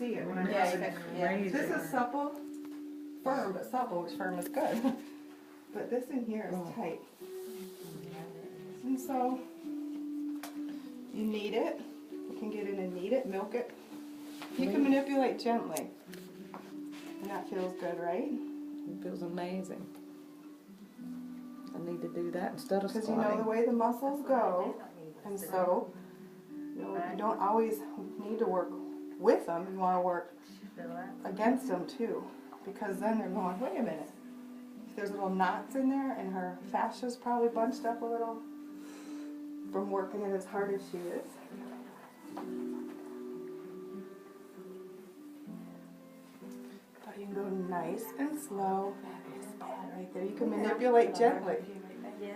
see it when I rub it. Yeah. This is supple, firm, but supple, which firm is good. But this in here is tight. And so, you knead it. You can get in and knead it, milk it. You can manipulate gently. And that feels good, right? It feels amazing. I need to do that instead of Because squatting. you know the way the muscles go, and so you don't always need to work with them. You want to work against them too, because then they're going, wait a minute. If there's little knots in there, and her fascia's probably bunched up a little from working it as hard as she is. But you can go nice and slow. That is bad right there. You can manipulate gently.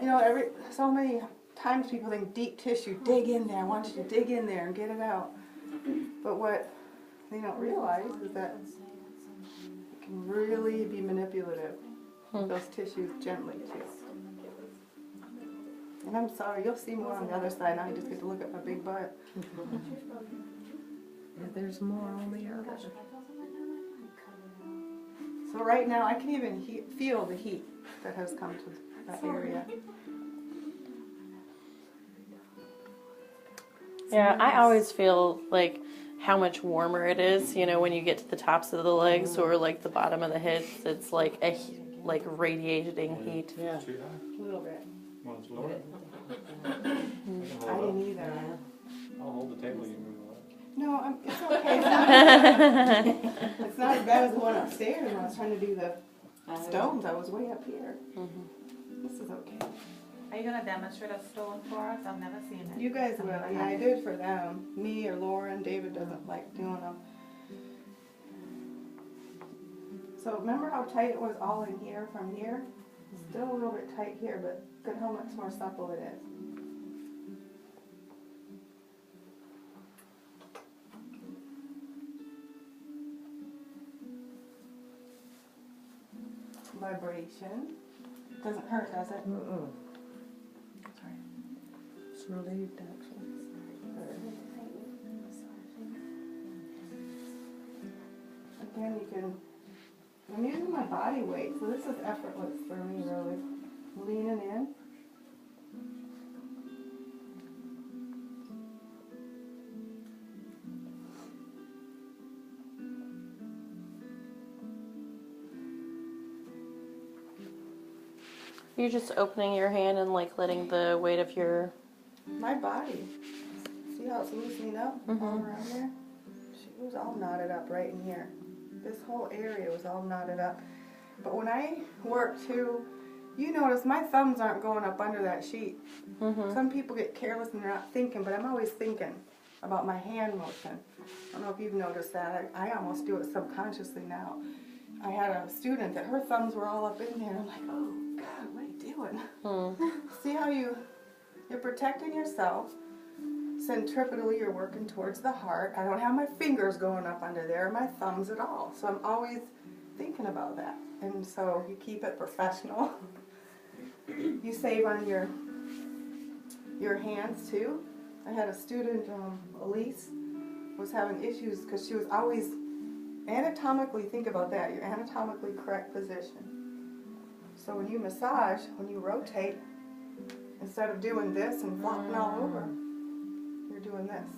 You know, so many times people think deep tissue, dig in there. I want you to dig in there and get it out. But what they don't realize is that you can really be manipulative with those tissues gently too. And I'm sorry, you'll see more on the other side. Now you just get to look at my big butt. Yeah, there's more on the other. So right now I can even feel the heat that has come to that area. Yeah, I always feel like how much warmer it is, you know, when you get to the tops of the legs or like the bottom of the hips. It's like radiating heat. Yeah. A little bit. Want to lower it? I didn't either. I'll hold the table, you move it. No, it's okay. It's not as bad as the one upstairs when I was trying to do the stones. I was way up here. This is okay. Are you going to demonstrate a stone for us? I've never seen it. You guys will. Yeah, I did for them. Me or Lauren. David doesn't like doing them. So remember how tight it was all in here from here? Still a little bit tight here, but look at how much more supple it is. Vibration. Doesn't hurt, does it? Sorry. It's relieved, actually. Again, you can, I'm using my body weight, so this is effortless for me, really. Leaning in. You're just opening your hand and like letting the weight of your... My body. See how it's loosening up all around there? She was all knotted up right in here. This whole area was all knotted up. But when I work too, you notice my thumbs aren't going up under that sheet. Some people get careless and they're not thinking, but I'm always thinking about my hand motion. I don't know if you've noticed that. I almost do it subconsciously now. I had a student that her thumbs were all up in there. I'm like, oh God, what are you doing? See how you're protecting yourself. Centripetally, you're working towards the heart. I don't have my fingers going up under there, my thumbs at all. So I'm always thinking about that. And so you keep it professional. You save on your hands too. I had a student, Elise, was having issues because she was always anatomically, think about that, your anatomically correct position. So when you massage, when you rotate, instead of doing this and flopping all over, you're doing this.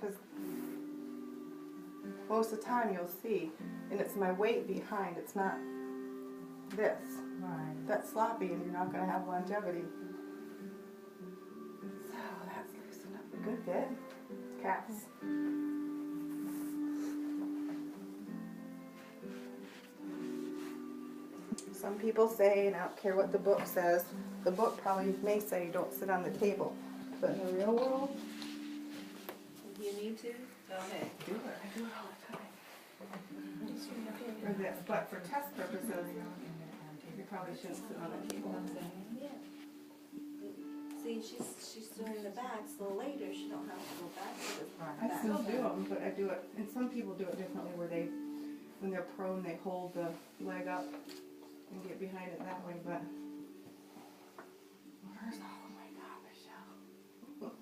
Because most of the time you'll see, and it's my weight behind, it's not this. Right. That's sloppy and you're not going to have longevity. So that's loosened up a good bit. Cats. Some people say, and I don't care what the book says, the book probably may say don't sit on the table. But in the real world, You need to? Go ahead. I do it all the time. For this, but for test purposes, you probably shouldn't sit on the table. See, she's doing the back, so later she don't have to go back to the front. I still do them, but I do it, and some people do it differently where they, when they're prone, they hold the leg up and get behind it that way, but where's all of my God, Michelle?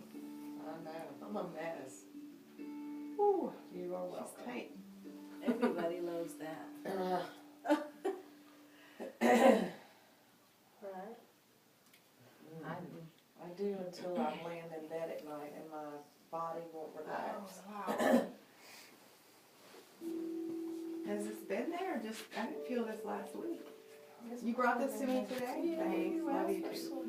I know. I'm a mess. Ooh, You are she's welcome. tight. Has this been there or just, I didn't feel this last week. You brought this to me today? Thanks, love you too.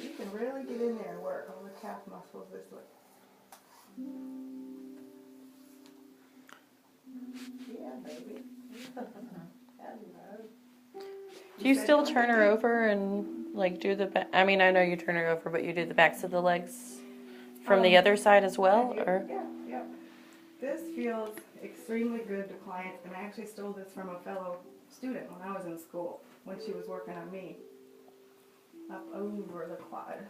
You can really get in there and work all the calf muscles this way. Yeah, baby. Do you still turn her over and like do the back? I mean, I know you turn her over, but you do the backs of the legs from the other side as well, or? Yeah, yeah. This feels extremely good to clients, and I actually stole this from a fellow student when I was in school, when she was working on me. Up over the quad.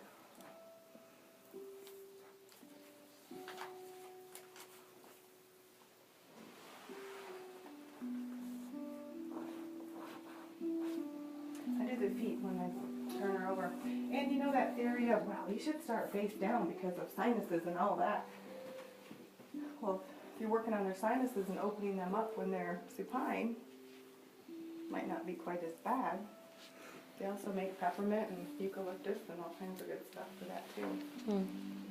I do the feet when I turn her over. And you know that theory of, well, you should start face down because of sinuses and all that. Well, if you're working on their sinuses and opening them up when they're supine, might not be quite as bad. They also make peppermint and eucalyptus and all kinds of good stuff for that too.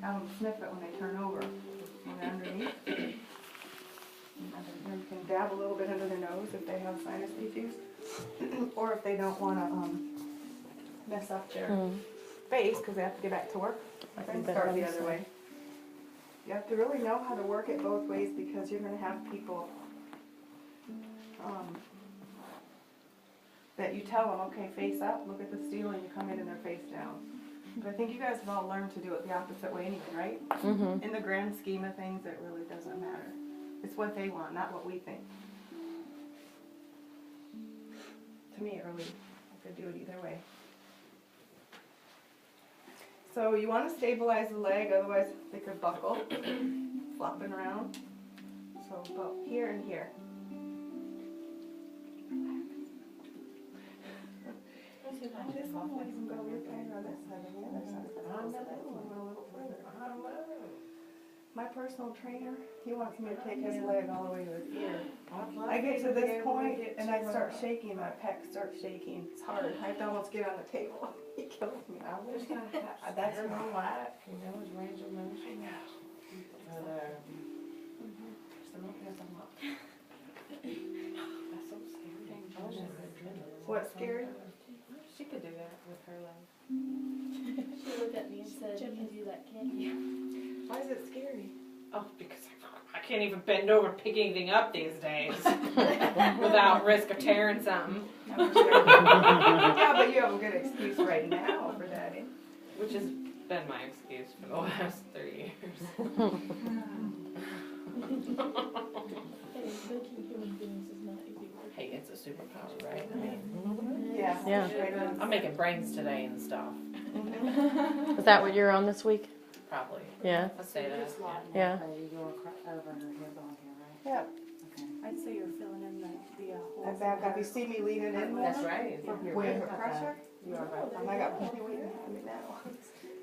Have them sniff it when they turn over, when they're underneath. And you can dab a little bit under their nose if they have sinus issues, or if they don't want to mess up their face because they have to get back to work. Then start the other way. You have to really know how to work it both ways because you're going to have people that you tell them, okay, face up, look at the steel, and you come in and they're face down. But I think you guys have all learned to do it the opposite way anyway, right? Mm-hmm. In the grand scheme of things, it really doesn't matter. It's what they want, not what we think. To me, it really, I could do it either way. So you want to stabilize the leg, otherwise they could buckle, flopping around. So about here and here. This one won't even go your finger on this side and the other side. But I know that one went a little further. My personal trainer, he wants me to take his leg all the way to his ear. I get to this point and I start shaking, my pecs start shaking. It's hard. I have to almost get on the table. He kills me. That's my life, you know, is range of motion. But, that's so scary. What's scary? She could do that with her leg. She looked at me and said, "You can do that, can't you?" Why is it scary? Oh, because I can't even bend over to pick anything up these days without risk of tearing something. Yeah, but you have a good excuse right now for that. Which has been my excuse for the last 3 years. Hey, making human beings is not easy work. Hey, it's a superpower, right? I mean, Yeah. Yeah. I'm making brains today and stuff. Is that what you're on this week? Probably. Yeah. Let's say that. Yeah. Yeah. I'd say you're filling in the I holes. back up. You see me leaning in more? That's right. With pressure? You are right. I got plenty weight behind me now.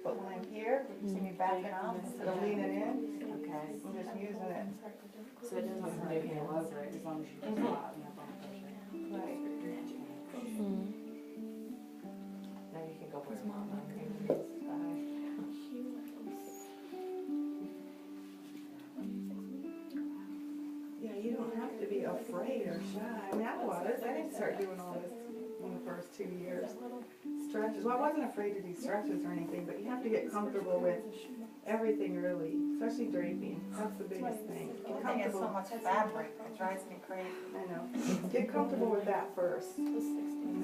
But when I'm here, you see me backing off instead of leaning in. Okay. I'm just using it. So it doesn't hurt to go over it as long as you just flatten up on the Right. Now you can go where mom. Yeah, you don't have to be afraid or shy. I mean, I was. I didn't start doing all this in the first 2 years. Stretches. Well, I wasn't afraid to do stretches or anything, but you have to get comfortable with everything really, especially draping. That's the biggest thing. Get I think it's so comfortable. much fabric, it drives me crazy. I know. Get comfortable with that first. And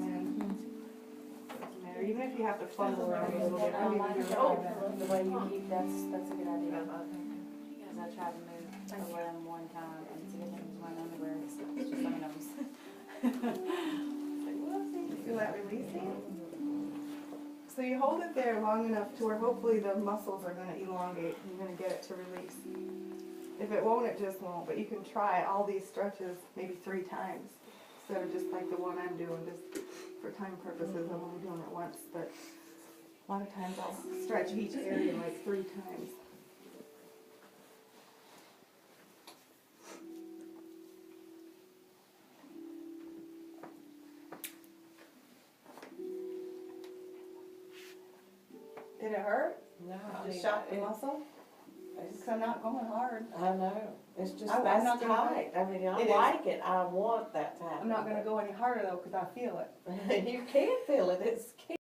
then, doesn't matter. Even if you have to fumble around a little bit. I mean, The way you keep, that's a good idea. Because I tried to move a limb one time and see if it was my underwear, it's just my nose. feel that releasing. So you hold it there long enough to where hopefully the muscles are going to elongate and you're going to get it to release. If it won't, it just won't. But you can try all these stretches maybe 3 times instead of just like the one I'm doing. Just for time purposes, I'm only doing it once. But a lot of times I'll stretch each area like 3 times. Did it hurt? No, Just shock the muscle? 'Cause I'm not going hard. I know, it's just, I'm that's not gonna- tight, I mean, I It is. like it, I want that to happen. I'm not gonna go any harder though, 'cause I feel it. You can feel it, it's